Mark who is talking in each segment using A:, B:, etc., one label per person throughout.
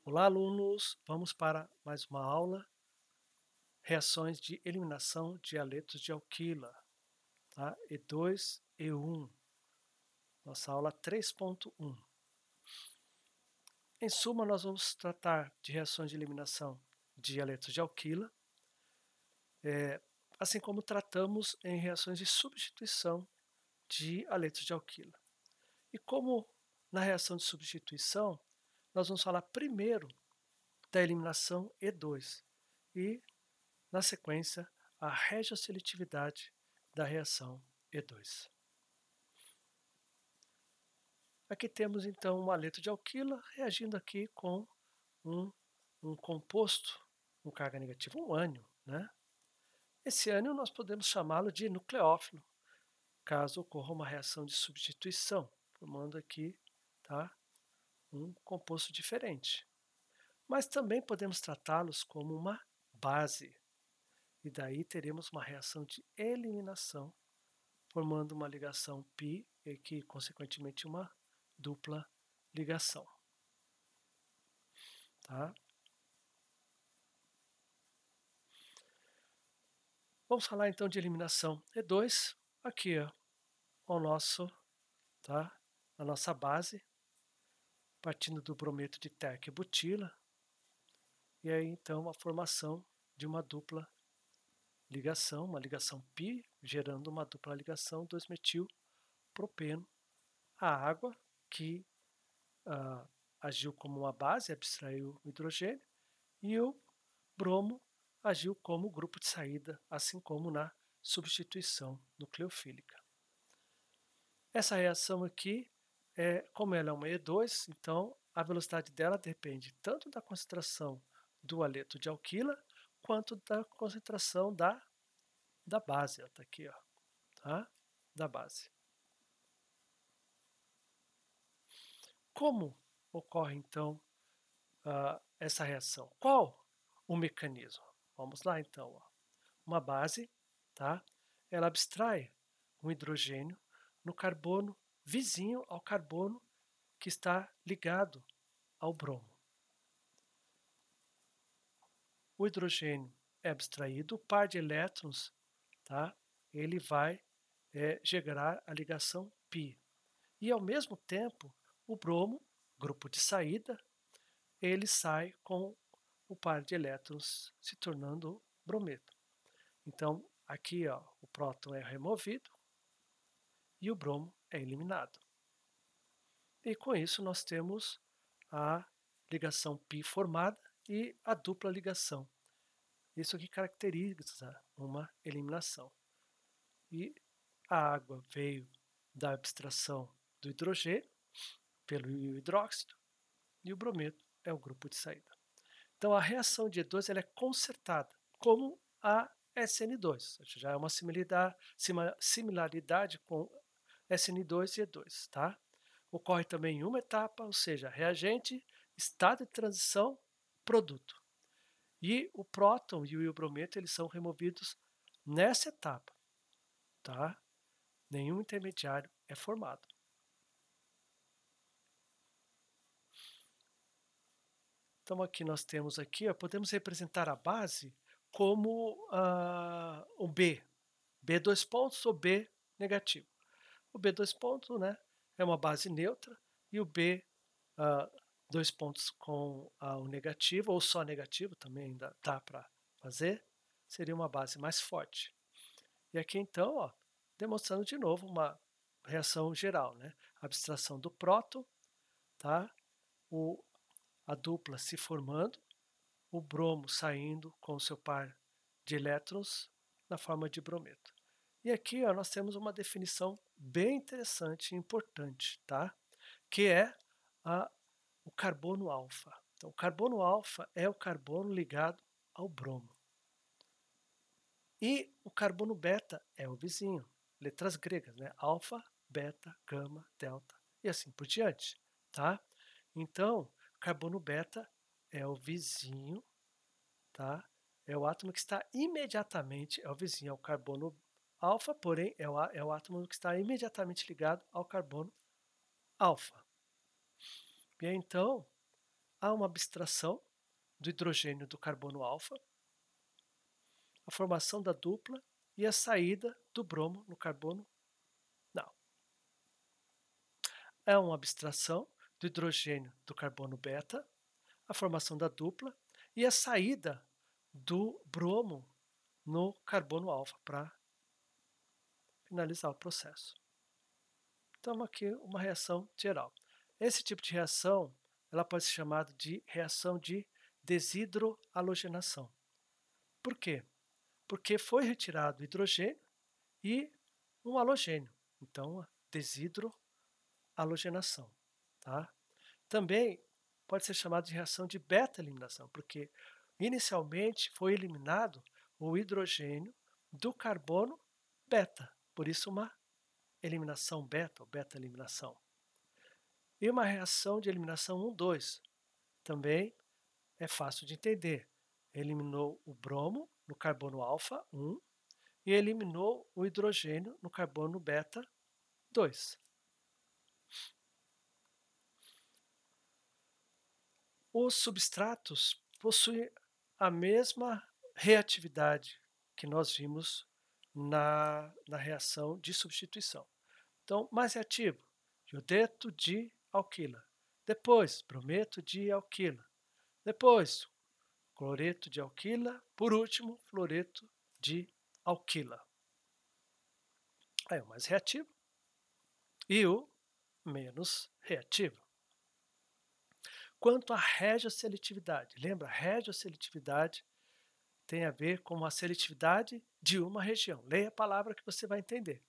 A: Olá, alunos! Vamos para mais uma aula, reações de eliminação de haletos de alquila, tá? E2, E1, nossa aula 3.1. Em suma, nós vamos tratar de reações de eliminação de haletos de alquila, assim como tratamos em reações de substituição de haletos de alquila. E como na reação de substituição, nós vamos falar primeiro da eliminação E2 e na sequência, a regioseletividade da reação E2. Aqui temos então um haleto de alquila reagindo aqui com um, um composto com carga negativa, um ânion, né? Esse ânion nós podemos chamá-lo de nucleófilo, caso ocorra uma reação de substituição, formando aqui, tá, um composto diferente. Mas também podemos tratá-los como uma base, e daí teremos uma reação de eliminação formando uma ligação π e que, consequentemente, uma dupla ligação. Tá? Vamos falar então de eliminação E2, aqui ó, o nosso, tá? A nossa base, partindo do brometo de tec e butila, e aí então a formação de uma dupla ligação, uma ligação π, gerando uma dupla ligação 2-metil-propeno, a água que agiu como uma base, abstraiu o hidrogênio, e o bromo agiu como grupo de saída, assim como na substituição nucleofílica. Essa reação aqui, como ela é uma E2, então a velocidade dela depende tanto da concentração do haleto de alquila, quanto da concentração da base, está aqui, ó, tá? Da base. Como ocorre então essa reação? Qual o mecanismo? Vamos lá então, ó. Uma base, tá? Ela abstrai um hidrogênio no carbono vizinho ao carbono que está ligado ao bromo. O hidrogênio é abstraído, o par de elétrons, tá? Ele vai gerar a ligação π. E ao mesmo tempo, o bromo, grupo de saída, ele sai com o par de elétrons se tornando brometo. Então, aqui ó, o próton é removido e o bromo é eliminado. E com isso nós temos a ligação π formada e a dupla ligação. Isso que caracteriza uma eliminação. E a água veio da abstração do hidrogênio pelo hidróxido e o brometo é o grupo de saída. Então a reação de E2 ela é concertada, como a SN2, já é uma similaridade com SN2 e E2, tá? Ocorre também em uma etapa, ou seja, reagente, estado de transição, produto. E o próton e o brometo eles são removidos nessa etapa, tá? Nenhum intermediário é formado. Então aqui nós temos aqui, ó, podemos representar a base como o B dois pontos ou B negativo. O B dois pontos, né, é uma base neutra e o B dois pontos com o negativo ou só negativo também ainda dá para fazer, seria uma base mais forte. E aqui então, ó, demonstrando de novo uma reação geral, né? Abstração do próton, tá? A dupla se formando, o bromo saindo com o seu par de elétrons na forma de brometo. E aqui ó, nós temos uma definição bem interessante e importante, tá? Que é o carbono alfa. Então, o carbono alfa é o carbono ligado ao bromo. E o carbono beta é o vizinho, letras gregas, né? Alfa, beta, gama, delta e assim por diante, tá? Então, carbono beta é o vizinho, tá? É o átomo que está imediatamente, é o vizinho ao carbono alfa, porém é o átomo que está imediatamente ligado ao carbono alfa. E aí, então, há uma abstração do hidrogênio do carbono alfa, a formação da dupla e a saída do bromo no carbono. Não. É uma abstração do hidrogênio do carbono beta, a formação da dupla e a saída do bromo no carbono alfa para finalizar o processo. Então aqui uma reação geral. Esse tipo de reação ela pode ser chamada de reação de desidrohalogenação. Por quê? Porque foi retirado o hidrogênio e um halogênio. Então, a desidrohalogenação. Tá? Também pode ser chamado de reação de beta-eliminação, porque inicialmente foi eliminado o hidrogênio do carbono beta. Por isso, uma eliminação beta, ou beta-eliminação. E uma reação de eliminação 1,2. Também é fácil de entender. Eliminou o bromo no carbono alfa 1 e eliminou o hidrogênio no carbono beta 2. Os substratos possuem a mesma reatividade que nós vimos na reação de substituição. Então, mais reativo, iodeto de alquila. Depois, brometo de alquila. Depois, cloreto de alquila. Por último, fluoreto de alquila. Aí o mais reativo e o menos reativo. Quanto à regioseletividade, lembra, regioseletividade tem a ver com a seletividade de uma região. Leia a palavra que você vai entender.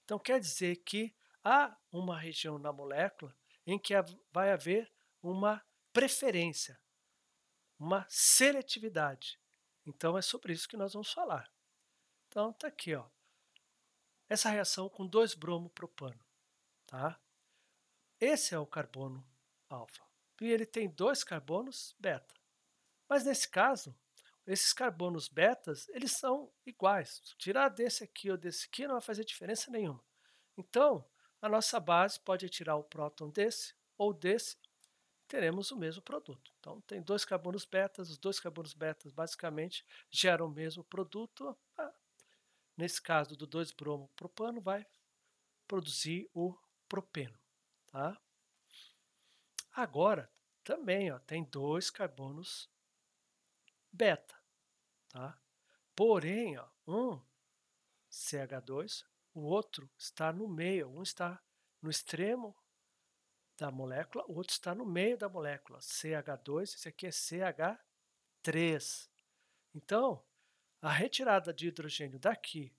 A: Então quer dizer que há uma região na molécula em que vai haver uma preferência, uma seletividade. Então é sobre isso que nós vamos falar. Então tá aqui, ó. Essa reação com 2-bromo-propano, tá? Esse é o carbono alfa. E ele tem 2 carbonos beta. Mas nesse caso, esses carbonos betas, eles são iguais. Tirar desse aqui ou desse aqui não vai fazer diferença nenhuma. Então, a nossa base pode tirar o próton desse ou desse, teremos o mesmo produto. Então, tem 2 carbonos betas, os 2 carbonos betas basicamente geram o mesmo produto. Nesse caso do 2-bromo-propano, vai produzir o propeno. Tá? Agora, também tem 2 carbonos beta. Tá? Porém, um CH2, o outro está no meio, um está no extremo da molécula, o outro está no meio da molécula, CH2, esse aqui é CH3. Então, a retirada de hidrogênio daqui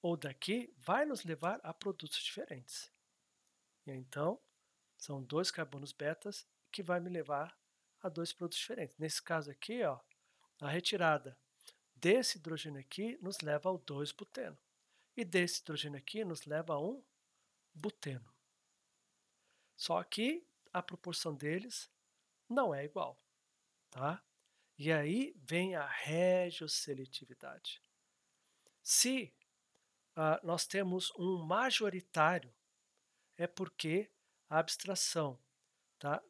A: ou daqui vai nos levar a produtos diferentes. E então, são 2 carbonos betas que vai me levar a 2 produtos diferentes. Nesse caso aqui, a retirada desse hidrogênio aqui nos leva ao 2-buteno. E desse hidrogênio aqui nos leva a um buteno. Só que a proporção deles não é igual. Tá? E aí vem a regioseletividade. Se nós temos um majoritário, é porque a abstração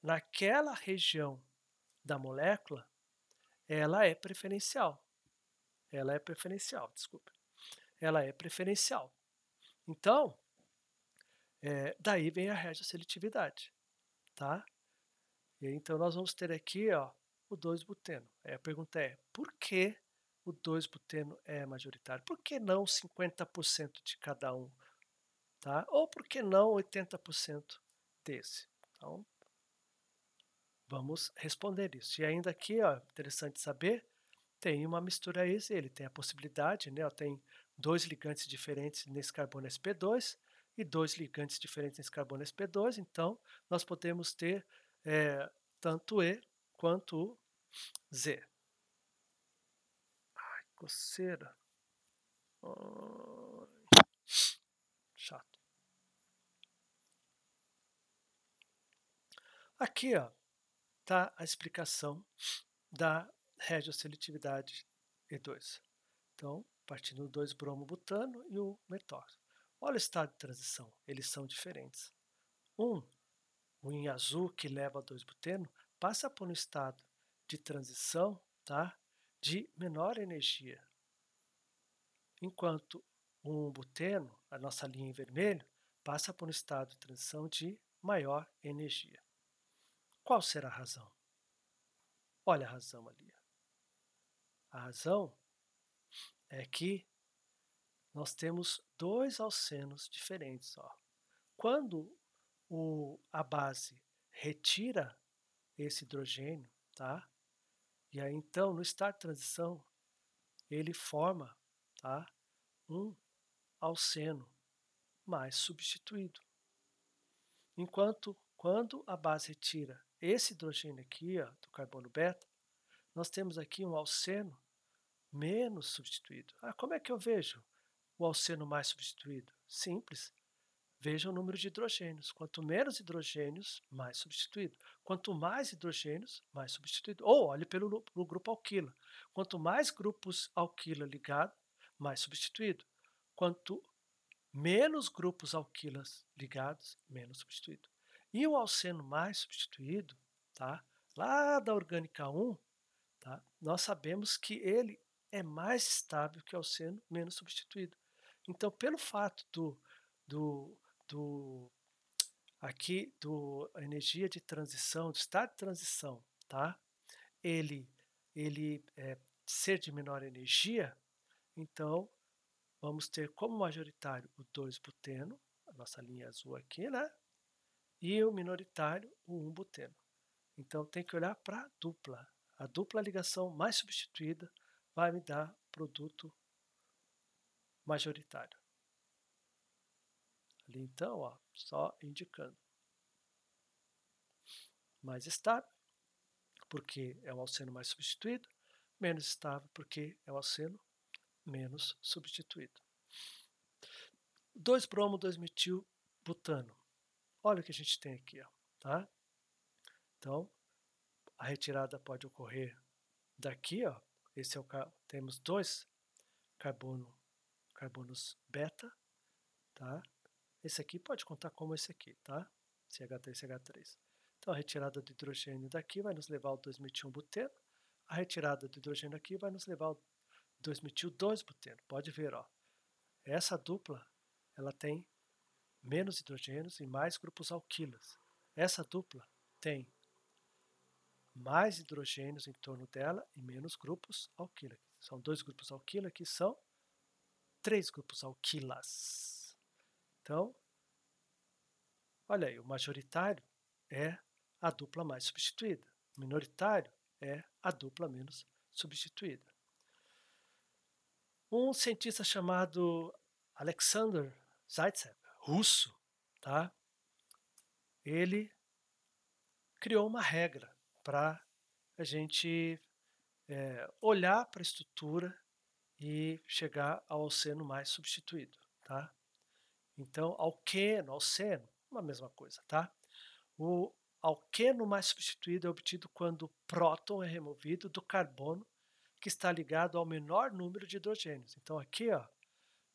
A: naquela região da molécula ela é preferencial. Ela é preferencial, desculpa. Ela é preferencial. Então, daí vem a regioseletividade. Tá? E então nós vamos ter aqui o 2-buteno. A pergunta é, por que o 2-buteno é majoritário? Por que não 50% de cada um? Tá? Ou por que não 80% desse? Então, vamos responder isso. E ainda aqui, interessante saber, tem uma mistura ex, ele tem a possibilidade, né? Tem 2 ligantes diferentes nesse carbono sp2 e 2 ligantes diferentes nesse carbono sp2, então nós podemos ter tanto E quanto o Z. Ai, coceira. Chato. Aqui está a explicação da regioseletividade E2. Então, partindo do 2-bromo-butano e o metóxi. Olha o estado de transição, eles são diferentes. O em azul, que leva a 2-buteno, passa por um estado de transição, tá? De menor energia, enquanto o buteno, a nossa linha em vermelho, passa por um estado de transição de maior energia. Qual será a razão? Olha a razão ali. A razão é que nós temos dois alcenos diferentes. Ó. Quando a base retira esse hidrogênio, tá? E aí então no estado de transição ele forma, tá? Um alceno mais substituído. Enquanto quando a base retira esse hidrogênio aqui, ó, do carbono beta, nós temos aqui um alceno menos substituído. Ah, como é que eu vejo o alceno mais substituído? Simples. Veja o número de hidrogênios. Quanto menos hidrogênios, mais substituído. Quanto mais hidrogênios, mais substituído. Ou olhe pelo grupo alquila. Quanto mais grupos alquila ligado, mais substituído. Quanto menos grupos alquilas ligados, menos substituído. E o alceno mais substituído, tá? Lá da orgânica 1, tá? Nós sabemos que ele é mais estável que o alceno menos substituído. Então, pelo fato do, do aqui do energia de transição, do estado de transição, tá? Ele ser de menor energia, então vamos ter como majoritário o 2-buteno, a nossa linha azul aqui, né? E o minoritário o 1-buteno. Então tem que olhar para a dupla. A dupla ligação mais substituída vai me dar produto majoritário. Ali então, ó, só indicando. Mais estável, porque é o alceno mais substituído, menos estável, porque é o alceno menos substituído. 2-bromo, 2-metil-butano. Olha o que a gente tem aqui, ó, tá? Então, a retirada pode ocorrer daqui, ó. Esse é temos dois carbonos beta, tá? Esse aqui pode contar como esse aqui, tá? CH3, CH3. Então, a retirada do hidrogênio daqui vai nos levar ao 2-metil-buteno. A retirada do hidrogênio aqui vai nos levar ao 2-metil-2-buteno. Pode ver, ó. Essa dupla, ela tem menos hidrogênios e mais grupos alquilas. Essa dupla tem mais hidrogênios em torno dela e menos grupos alquila. São 2 grupos alquila, aqui são 3 grupos alquilas. Então, olha aí, o majoritário é a dupla mais substituída. O minoritário é a dupla menos substituída. Um cientista chamado Alexander Zaitsev, russo, tá? Ele criou uma regra para a gente olhar para a estrutura e chegar ao alceno mais substituído, tá? Então, alceno, uma mesma coisa, tá? O alqueno mais substituído é obtido quando o próton é removido do carbono que está ligado ao menor número de hidrogênios. Então, aqui, ó,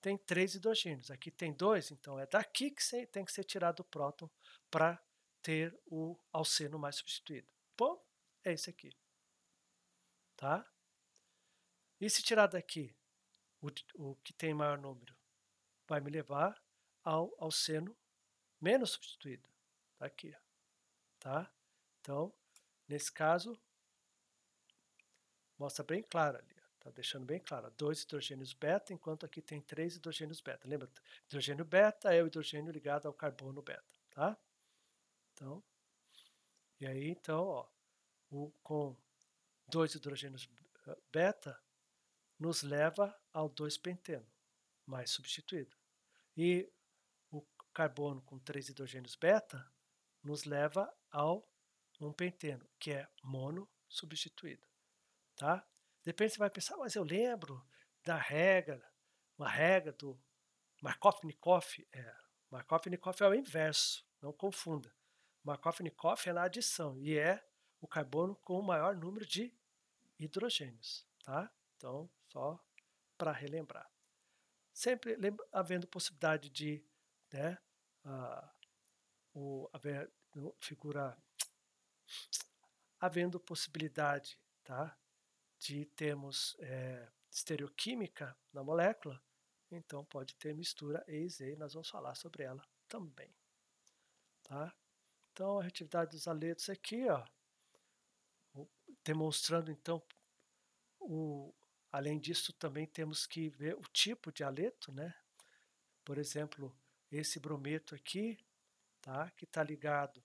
A: tem 3 hidrogênios, aqui tem 2, então é daqui que tem que ser tirado o próton para ter o alceno mais substituído. Bom, é esse aqui, tá? E se tirar daqui o que tem maior número, vai me levar ao alceno menos substituído. Tá aqui, tá? Então, nesse caso, mostra bem claro ali, tá deixando bem claro, 2 hidrogênios beta, enquanto aqui tem 3 hidrogênios beta. Lembra, hidrogênio beta é o hidrogênio ligado ao carbono beta, tá? Então, e aí então, ó, com 2 hidrogênios beta nos leva ao 2-penteno, mais substituído. E o carbono com 3 hidrogênios beta nos leva ao 1-penteno, que é mono substituído, tá? De repente você vai pensar, mas eu lembro da regra, uma regra do Markov-Nikov. Markov-Nikov é o inverso, não confunda. Markov-Nikov é na adição e é o carbono com o maior número de hidrogênios, tá? Então, só para relembrar. Sempre havendo possibilidade de, né, haver figura havendo possibilidade, tá, de termos estereoquímica na molécula, então pode ter mistura E-Z, nós vamos falar sobre ela também, tá? Então a reatividade dos aletos aqui, ó, demonstrando então o além disso também temos que ver o tipo de aleto, né? Por exemplo, esse brometo aqui, tá? Que está ligado,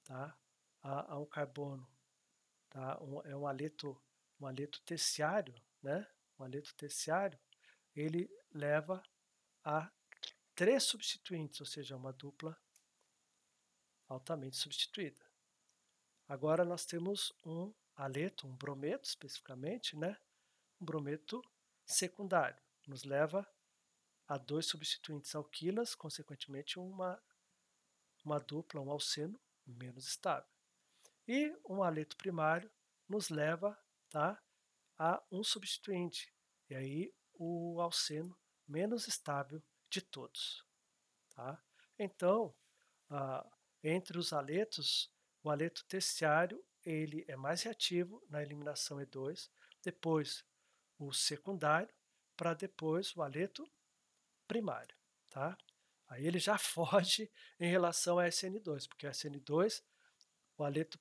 A: tá? A um carbono, tá? É um aleto terciário, né? Um aleto terciário, ele leva a 3 substituintes, ou seja, uma dupla altamente substituída. Agora nós temos um aleto, um brometo especificamente, né? Um brometo secundário, nos leva a 2 substituintes alquilas, consequentemente uma dupla, um alceno menos estável. E um aleto primário nos leva, tá, a um substituinte, e aí o alceno menos estável de todos. Tá? Então, ah, entre os aletos, o aleto terciário ele é mais reativo na eliminação E2, depois o secundário, para depois o aleto primário. Tá? Aí ele já foge em relação a SN2, porque SN2, o aleto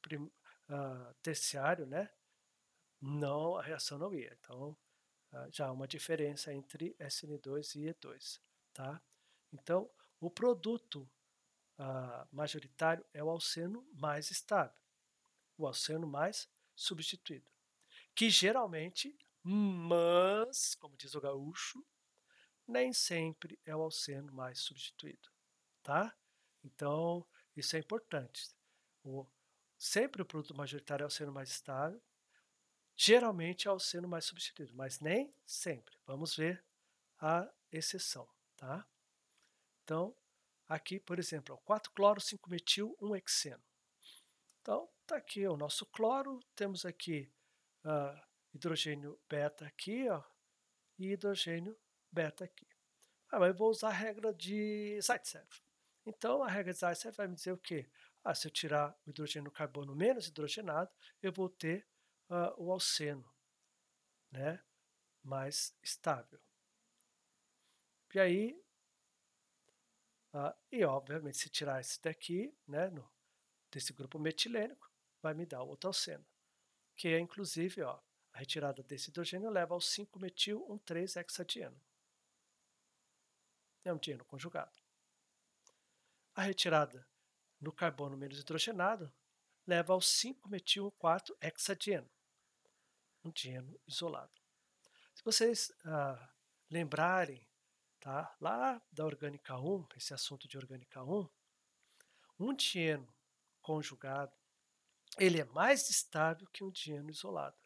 A: terciário, né, não, a reação não ia. Então, já há uma diferença entre SN2 e E2. Tá? Então, o produto majoritário é o alceno mais estável, o alceno mais substituído, que geralmente, mas, como diz o gaúcho, nem sempre é o alceno mais substituído, tá? Então, isso é importante. O, sempre o produto majoritário é o alceno mais estável, geralmente é o alceno mais substituído, mas nem sempre. Vamos ver a exceção, tá? Então, aqui, por exemplo, 4-cloro, 5-metil, 1-hexeno. Então, está aqui o nosso cloro, temos aqui hidrogênio beta aqui, ó, e hidrogênio beta aqui. Mas eu vou usar a regra de Zaitsev. Então, a regra de Zaitsev vai me dizer o quê? Se eu tirar o hidrogênio carbono menos hidrogenado, eu vou ter o alceno, né, mais estável. E aí, e obviamente, se tirar esse daqui, né, desse grupo metilênico, vai me dar o outro alceno, que é inclusive, ó, a retirada desse hidrogênio leva ao 5-metil 1,3-hexadieno. É um dieno conjugado. A retirada no carbono menos hidrogenado leva ao 5-metil 1,4-hexadieno, um dieno isolado. Se vocês lembrarem, tá, lá da orgânica 1, esse assunto de orgânica 1, um dieno conjugado ele é mais estável que um dieno isolado.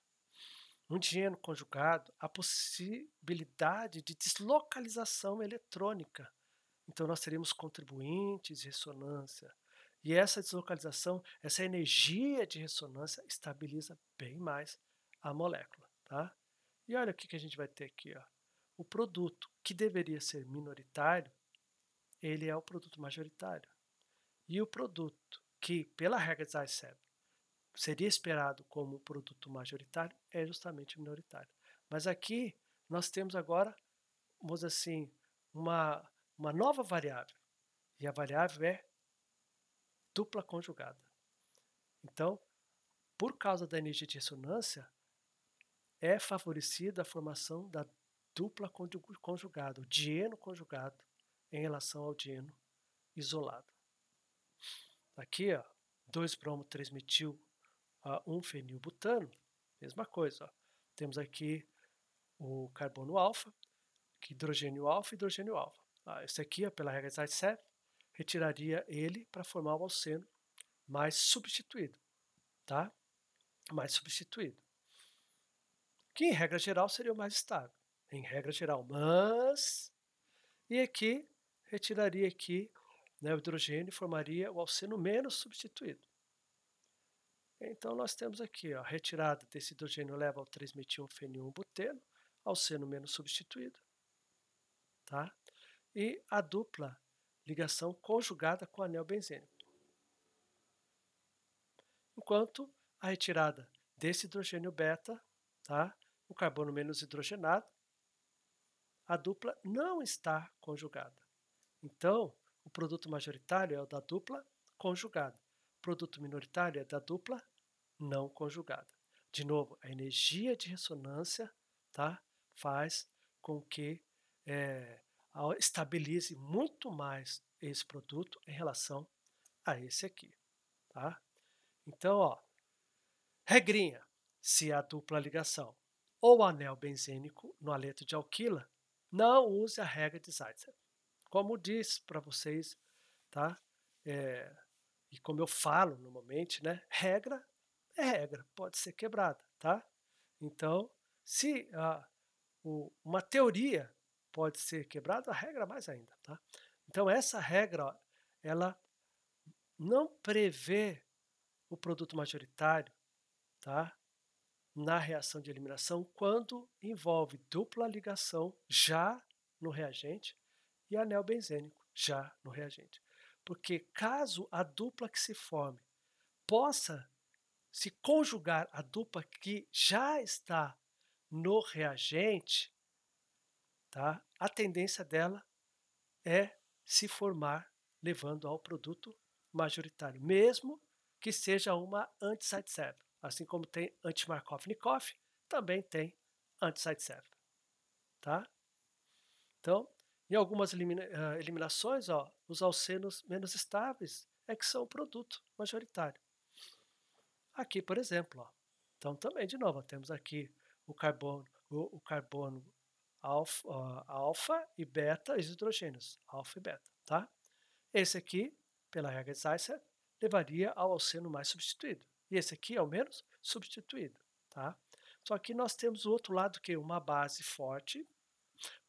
A: Um dieno conjugado, a possibilidade de deslocalização eletrônica. Então, nós teríamos contribuintes, ressonância. E essa deslocalização, essa energia de ressonância estabiliza bem mais a molécula. Tá? E olha o que a gente vai ter aqui. Ó. O produto que deveria ser minoritário, ele é o produto majoritário. E o produto que, pela regra de Zaitsev, seria esperado como produto majoritário, é justamente minoritário. Mas aqui nós temos agora, vamos dizer assim, uma nova variável. E a variável é dupla conjugada. Então, por causa da energia de ressonância, é favorecida a formação da dupla conjugada, o dieno conjugado, em relação ao dieno isolado. Aqui, ó, 2-bromo 3-metil 1-fenilbutano, mesma coisa. Ó. Temos aqui o carbono alfa, hidrogênio alfa e hidrogênio alfa. Esse aqui, ó, pela regra de Zaitsev, retiraria ele para formar o alceno mais substituído, tá? Mais substituído. Que em regra geral seria o mais estável, em regra geral, mas e aqui retiraria aqui, né, o hidrogênio e formaria o alceno menos substituído. Então nós temos aqui, ó, a retirada desse hidrogênio leva ao 3-metil-fenil-buteno, alceno menos substituído, tá? E a dupla ligação conjugada com o anel benzênico. Enquanto a retirada desse hidrogênio beta, tá? O carbono menos hidrogenado, a dupla não está conjugada. Então, o produto majoritário é o da dupla conjugada. O produto minoritário é da dupla não conjugada. De novo, a energia de ressonância, tá, faz com que estabilize muito mais esse produto em relação a esse aqui. Tá? Então, ó, regrinha, se a dupla ligação ou anel benzênico no aleto de alquila, não use a regra de Zaitsev. Como disse para vocês, tá? E como eu falo normalmente, né? Regra é regra, pode ser quebrada, tá? Então, se uma teoria pode ser quebrada, a regra mais ainda, tá? Então, essa regra, ó, ela não prevê o produto majoritário, tá? Na reação de eliminação quando envolve dupla ligação já no reagente e anel benzênico já no reagente. Porque caso a dupla que se forme possa se conjugar à dupla que já está no reagente, tá? A tendência dela é se formar levando ao produto majoritário, mesmo que seja uma anti-Zaitsev. Assim como tem anti-Markov-Nikov, também tem anti-Zaitsev. Tá? Então, em algumas eliminações, ó, os alcenos menos estáveis é que são o produto majoritário. Aqui, por exemplo, ó, então também, de novo, ó, temos aqui o carbono alfa e beta, os hidrogênios, alfa e beta, tá? Esse aqui, pela regra de Zaitsev, levaria ao alceno mais substituído. E esse aqui é o menos substituído, tá? Só que nós temos o outro lado, que é uma base forte,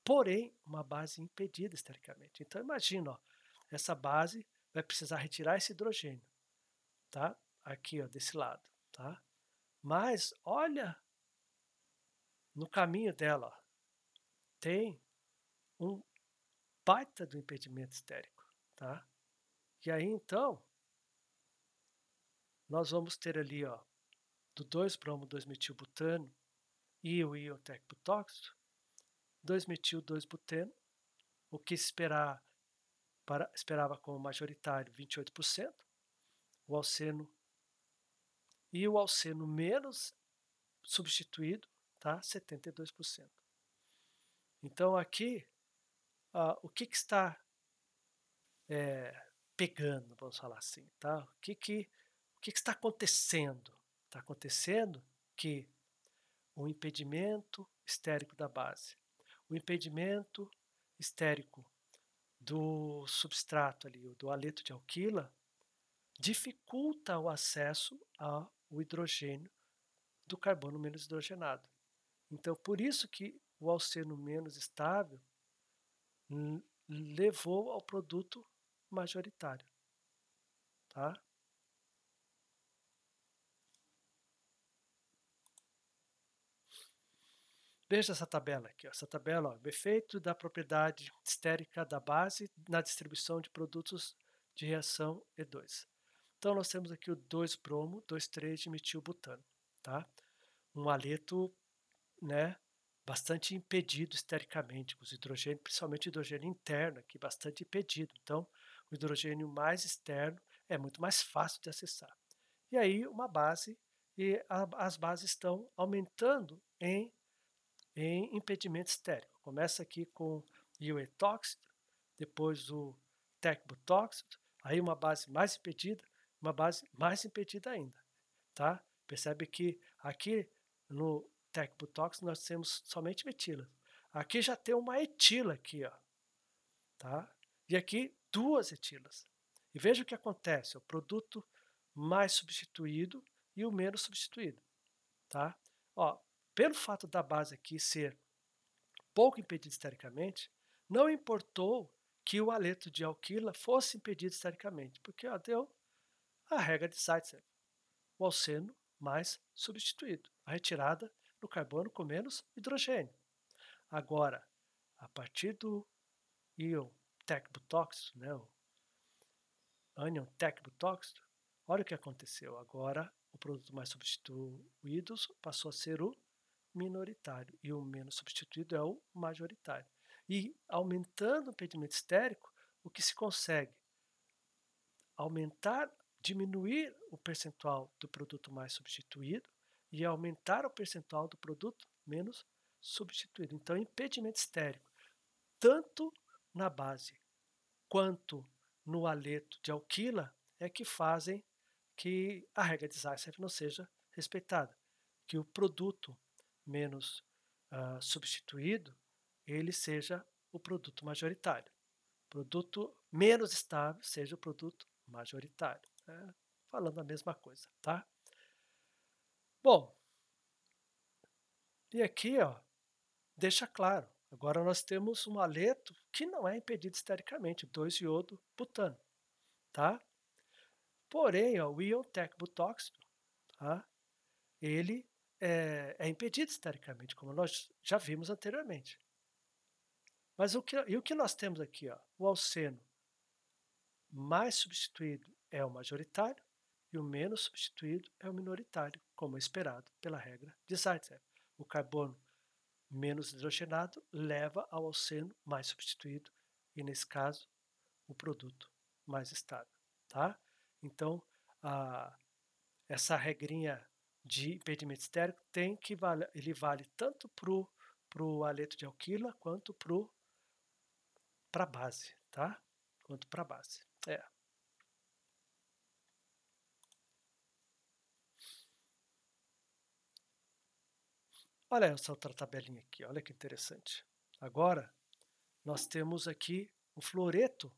A: porém uma base impedida estericamente. Então imagina, ó, essa base vai precisar retirar esse hidrogênio, tá? Aqui, ó, desse lado, tá? Mas olha no caminho dela, ó, tem um baita do impedimento estérico, tá? E aí então nós vamos ter ali, ó, do 2-bromo-2-metilbutano e o íon tecbutóxido, 2-metil-2-buteno, o que esperava como majoritário 28%, o alceno e o alceno menos substituído, tá? 72%. Então aqui, o que está pegando, vamos falar assim, tá? O que está acontecendo? Está acontecendo que o impedimento estérico da base, o impedimento estérico do substrato ali, do aleto de alquila, dificulta o acesso ao hidrogênio do carbono menos hidrogenado. Então, por isso que o alceno menos estável levou ao produto majoritário, tá? Veja essa tabela aqui, ó. Essa tabela, ó, o efeito da propriedade estérica da base na distribuição de produtos de reação E2. Então nós temos aqui o 2-bromo, 2,3-dimetilbutano, tá? Um aleto, né, bastante impedido estericamente, os hidrogênios, principalmente o hidrogênio interno aqui, bastante impedido. Então, o hidrogênio mais externo é muito mais fácil de acessar. E aí uma base, e as bases estão aumentando em impedimento estérico. Começa aqui com o etoxito, depois o tecbutóxido, aí uma base mais impedida, uma base mais impedida ainda, tá? Percebe que aqui no tecbutóxido nós temos somente metila. Aqui já tem uma etila aqui, ó, tá? E aqui duas etilas. E veja o que acontece, o produto mais substituído e o menos substituído, tá? Ó, pelo fato da base aqui ser pouco impedido estericamente, não importou que o aleto de alquila fosse impedido estericamente, porque ó, deu a regra de Zaitsev, o alceno mais substituído, a retirada do carbono com menos hidrogênio. Agora, a partir do íon tecbutóxido, né, o ânion tecbutóxido, olha o que aconteceu. Agora o produto mais substituído passou a ser o minoritário e o menos substituído é o majoritário. E aumentando o impedimento estérico, o que se consegue? Diminuir o percentual do produto mais substituído e aumentar o percentual do produto menos substituído. Então, impedimento estérico, tanto na base quanto no haleto de alquila, é que fazem que a regra de Zaitsev não seja respeitada, que o produto menos substituído, ele seja o produto majoritário. Produto menos estável seja o produto majoritário. Falando a mesma coisa, tá? Bom, e aqui, ó, deixa claro. Agora nós temos um haleto que não é impedido estericamente, 2-iodo-butano, tá? Porém, ó, o íon tecbotóxico, tá? Ele é impedido estericamente, como nós já vimos anteriormente. Mas o que nós temos aqui? Ó? O alceno mais substituído é o majoritário e o menos substituído é o minoritário, como é esperado pela regra de Zaitsev. O carbono menos hidrogenado leva ao alceno mais substituído e, nesse caso, o produto mais estável. Tá? Então, essa regrinha de impedimento estérico ele vale tanto para o haleto de alquila quanto para a base, tá? Quanto para a base. Olha essa outra tabelinha aqui, olha que interessante. Agora, nós temos aqui o fluoreto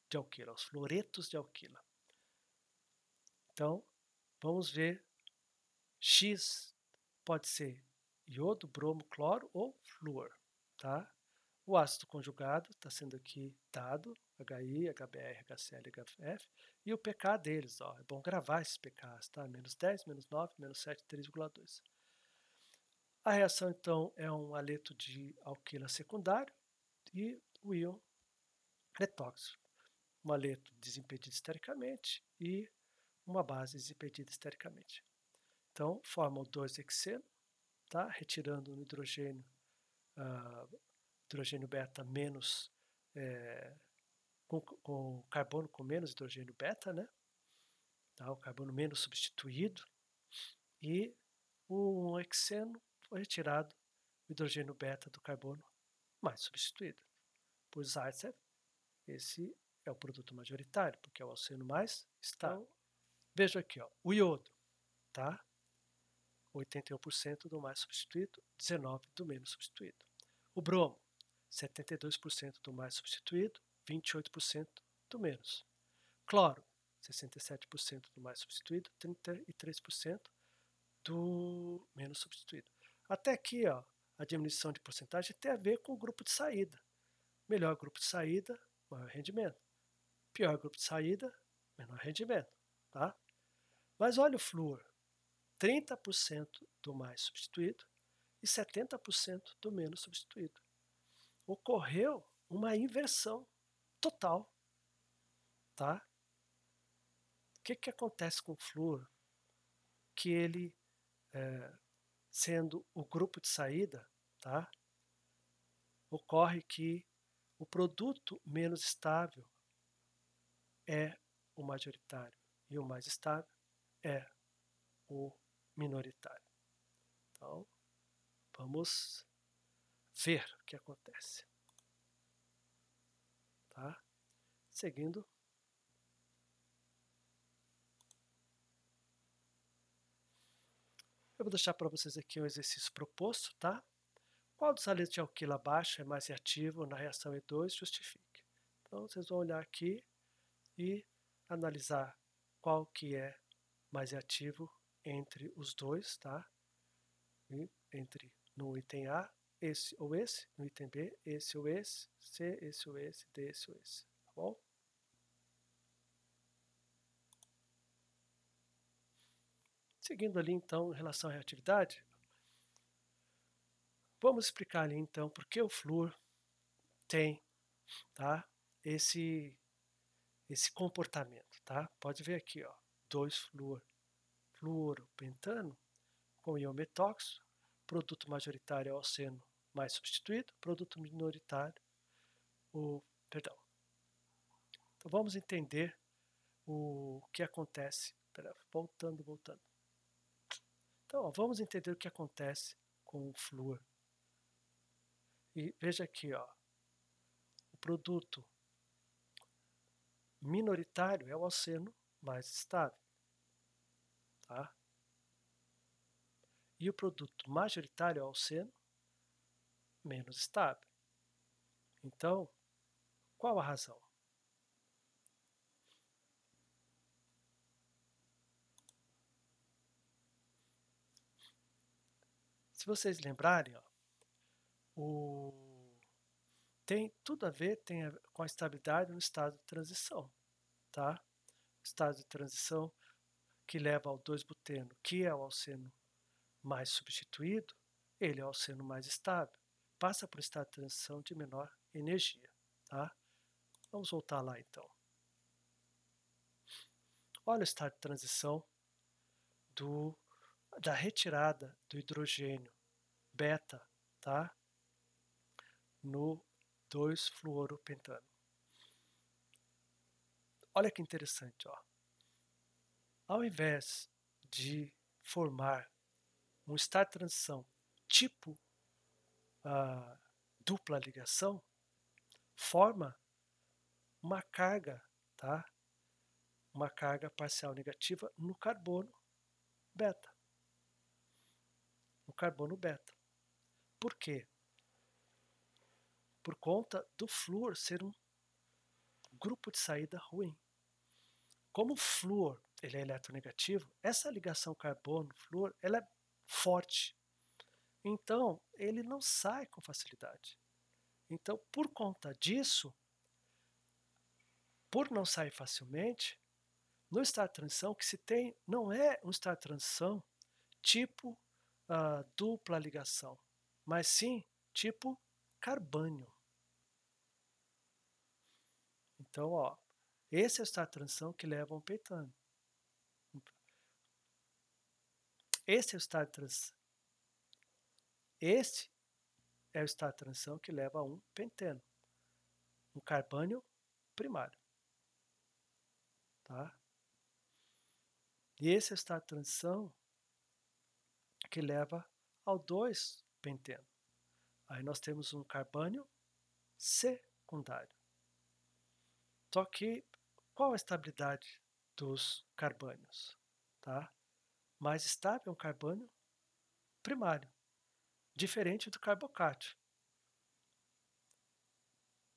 A: de alquila, os fluoretos de alquila. Então, vamos ver, X pode ser iodo, bromo, cloro ou flúor, tá? O ácido conjugado está sendo aqui dado, HI, HBr, HCl, HF, e o pK deles, ó, é bom gravar esses pKs, tá? Menos 10, menos 9, menos 7, 3,2. A reação, então, é um haleto de alquila secundário e o íon é tóxico. Um haleto desimpedido estericamente e uma base desimpedida estericamente. Então, forma o 2-hexeno, tá? Retirando o hidrogênio, hidrogênio beta menos, com carbono com menos hidrogênio beta, né? Tá? O carbono menos substituído. E o hexeno foi retirado o hidrogênio beta do carbono mais substituído. Por Zaitsev, esse é o produto majoritário, porque é o alceno mais estável. Então, veja aqui, ó, o iodo, tá? 81% do mais substituído, 19% do menos substituído. O bromo, 72% do mais substituído, 28% do menos. Cloro, 67% do mais substituído, 33% do menos substituído. Até aqui, ó, a diminuição de porcentagem tem a ver com o grupo de saída. Melhor grupo de saída, maior rendimento. Pior grupo de saída, menor rendimento. Tá? Mas olha o flúor, 30% do mais substituído e 70% do menos substituído. Ocorreu uma inversão total. Tá? O que acontece com o flúor? Que ele, sendo o grupo de saída, tá? Ocorre que o produto menos estável é o majoritário e o mais estável é o minoritário. Então, vamos ver o que acontece. Tá? Seguindo. Eu vou deixar para vocês aqui um exercício proposto, tá? Qual dos haletos de alquila abaixo é mais reativo na reação E2? Justifique. Então, vocês vão olhar aqui e analisar qual que é mais reativo entre os dois, tá? E entre no item A, esse ou esse, no item B, esse ou esse, C, esse ou esse, D, esse ou esse, tá bom? Seguindo ali, então, em relação à reatividade, vamos explicar ali, então, por que o flúor tem, tá, esse comportamento, tá? Pode ver aqui, ó, 2-fluor, fluoropentano com íon metóxido, produto majoritário é o alceno mais substituído, produto minoritário, perdão. Então vamos entender o que acontece. Voltando. Então, ó, vamos entender o que acontece com o flúor. E veja aqui, ó, o produto minoritário é o alceno mais estável, tá? E o produto majoritário é o alceno menos estável. Então, qual a razão? Se vocês lembrarem, ó, tem tudo a ver com a estabilidade no estado de transição, tá? O estado de transição que leva ao 2-buteno, que é o alceno mais substituído, ele é o alceno mais estável. Passa por estado de transição de menor energia, tá? Vamos voltar lá então. Olha o estado de transição da retirada do hidrogênio beta, tá? No 2-fluoropentano. Olha que interessante, ó. Ao invés de formar um estado de transição tipo dupla ligação, forma uma carga, tá? Uma carga parcial negativa no carbono beta. No carbono beta. Por quê? Por conta do flúor ser um grupo de saída ruim. Como o flúor ele é eletronegativo, essa ligação carbono-flúor ela é forte. Então, ele não sai com facilidade. Então, por conta disso, por não sair facilmente, no estado de transição, o que se tem não é um estado de transição tipo dupla ligação, mas sim tipo carbânio. Então, ó, esse é o estado de transição que leva a um pentano. Esse é o estado de transição. Esse é o estado de transição que leva a um penteno, um carbânio primário, tá? E esse é o estado de transição que leva ao 2-penteno. Aí nós temos um carbânio secundário. Só que qual a estabilidade dos carbânios? Tá? Mais estável é um carbônio primário, diferente do carbocátio.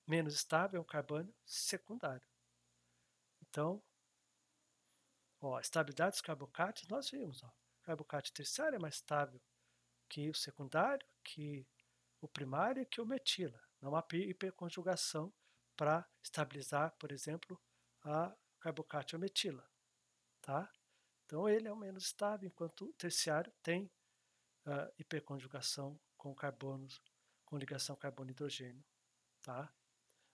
A: Menos estável é um carbônio secundário. Então, ó, a estabilidade dos carbocátios nós vimos. Ó, o carbocátio terciário é mais estável que o secundário, que o primário e que o metila. Não há hiperconjugação para estabilizar, por exemplo, a carbocátio metila. Tá? Então ele é o menos estável, enquanto o terciário tem hiperconjugação com carbonos, com ligação carbono-hidrogênio. Tá?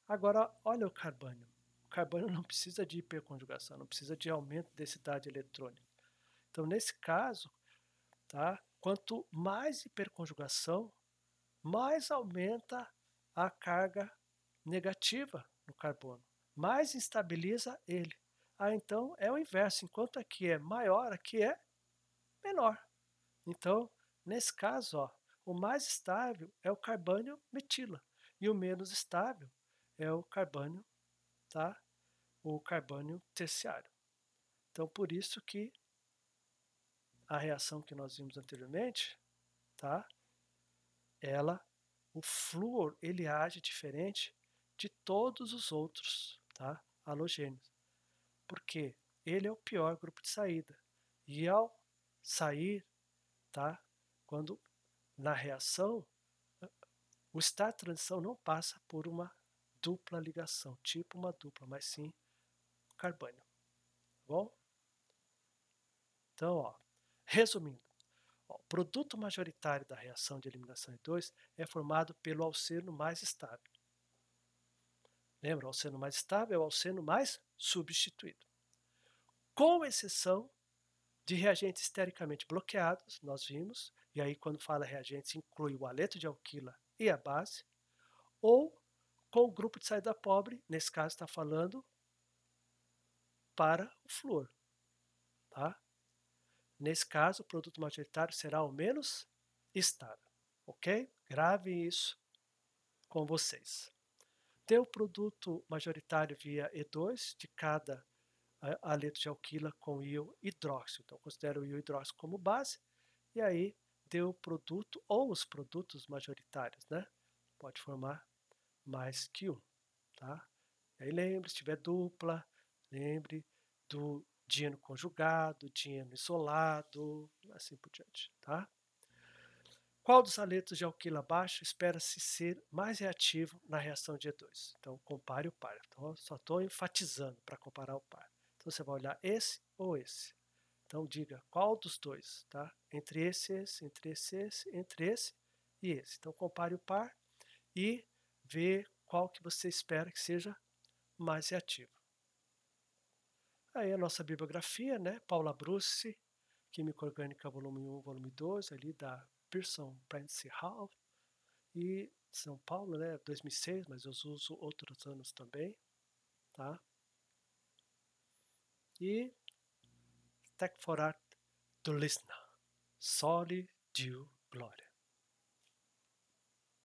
A: Agora, olha o carbônio. O carbônio não precisa de hiperconjugação, não precisa de aumento de densidade eletrônica. Então, nesse caso, tá? Quanto mais hiperconjugação, mais aumenta a carga negativa no carbono, mais instabiliza ele. Então é o inverso, enquanto aqui é maior, aqui é menor. Então, nesse caso, ó, o mais estável é o carbânio metila e o menos estável é o carbânio, tá? O carbânio terciário. Então, por isso que a reação que nós vimos anteriormente, tá? O flúor, ele age diferente de todos os outros, tá? Halogênios. Porque ele é o pior grupo de saída. E ao sair, tá? Quando na reação, o estado de transição não passa por uma dupla ligação, tipo uma dupla, mas sim carbônio. Tá bom? Então, ó, resumindo, ó, o produto majoritário da reação de eliminação E2 é formado pelo alceno mais estável. Lembra, o alceno mais estável é o alceno mais substituído. Com exceção de reagentes estericamente bloqueados, nós vimos, e aí quando fala reagentes inclui o haleto de alquila e a base, ou com o grupo de saída pobre, nesse caso está falando para o flúor, tá? Nesse caso, o produto majoritário será o menos estável, ok? Grave isso com vocês. Tem o produto majoritário via E2 de cada haleto de alquila com íon hidróxido. Então, considero o íon hidróxido como base, e aí deu o produto ou os produtos majoritários, né? Pode formar mais que um, tá? E aí lembre, se tiver dupla, lembre do dieno conjugado, dieno isolado, assim por diante, tá? Qual dos haletos de alquila baixo espera-se ser mais reativo na reação de E2? Então, compare o par. Então, só estou enfatizando para comparar o par. Então, você vai olhar esse ou esse. Então, diga qual dos dois, tá? Entre esse, entre esse, entre esse e esse. Então, compare o par e vê qual que você espera que seja mais reativo. Aí a nossa bibliografia, né? Paula Bruce, Química Orgânica, volume 1, volume 2, ali da Pearson Prentice Hall, e São Paulo, né? 2006, mas eu uso outros anos também, tá? E Tech for Art do Lisna, Soli Deo Glória.